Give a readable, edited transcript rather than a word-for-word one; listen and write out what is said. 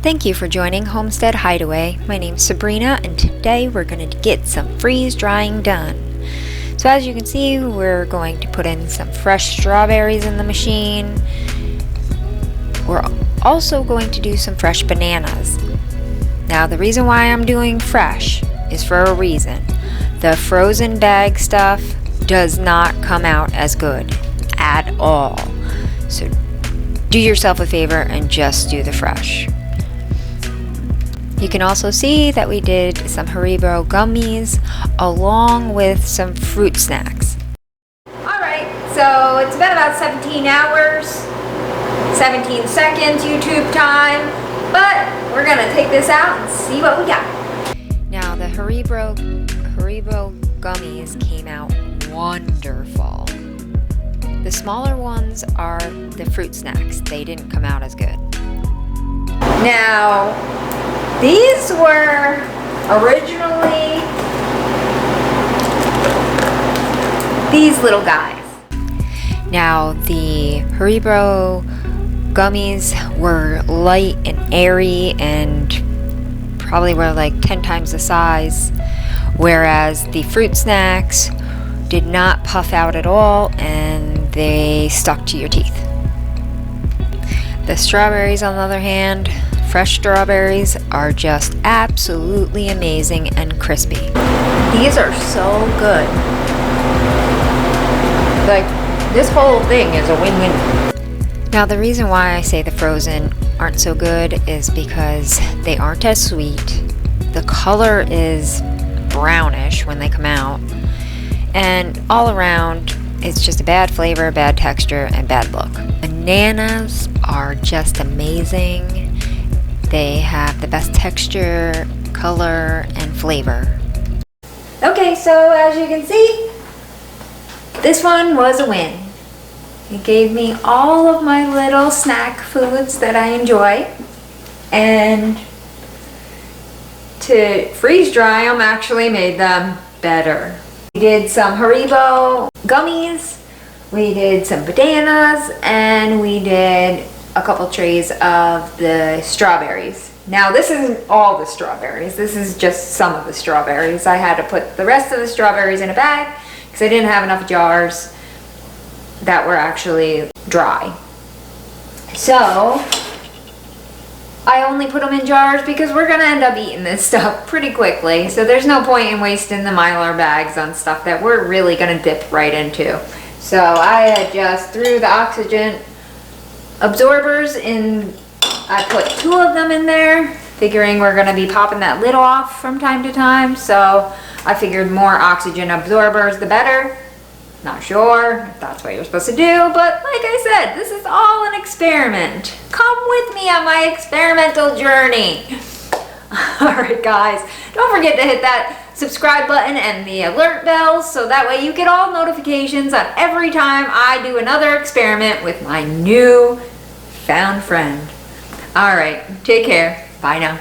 Thank you for joining Homestead Hideaway. My name's Sabrina, and today we're going to get some freeze drying done. So as you can see, we're going to put in some fresh strawberries in the machine. We're also going to do some fresh bananas. Now the reason why I'm doing fresh is for a reason. The frozen bag stuff does not come out as good at all. So do yourself a favor and just do the fresh. You can also see that we did some Haribo gummies along with some fruit snacks. Alright, so it's been about 17 hours, 17 seconds YouTube time, but we're gonna take this out and see what we got. Now the Haribo gummies came out wonderful. The smaller ones are the fruit snacks. They didn't come out as good. Now, these were originally these little guys. Now, the Haribo gummies were light and airy and probably were like 10 times the size, whereas the fruit snacks did not puff out at all and they stuck to your teeth. The strawberries, on the other hand, fresh strawberries, are just absolutely amazing and crispy. These are so good. Like, this whole thing is a win-win. Now, the reason why I say the frozen aren't so good is because they aren't as sweet. The color is brownish when they come out. And all around, it's just a bad flavor, bad texture, and bad look. Bananas are just amazing. They have the best texture, color, and flavor. Okay, so as you can see, this one was a win. It gave me all of my little snack foods that I enjoy. And to freeze dry them actually made them better. We did some Haribo gummies, we did some bananas, and we did a couple trays of the strawberries. Now this isn't all the strawberries, this is just some of the strawberries. I had to put the rest of the strawberries in a bag because I didn't have enough jars that were actually dry. So I only put them in jars because we're gonna end up eating this stuff pretty quickly. So there's no point in wasting the Mylar bags on stuff that we're really gonna dip right into. So I just threw the oxygen absorbers in. I put 2 of them in there, figuring we're gonna be popping that lid off from time to time. So I figured more oxygen absorbers, the better. Not sure if that's what you're supposed to do, but like I said, this is all an experiment. Come with me on my experimental journey. Alright guys, don't forget to hit that subscribe button and the alert bell so that way you get all notifications on every time I do another experiment with my new found friend. Alright, take care. Bye now.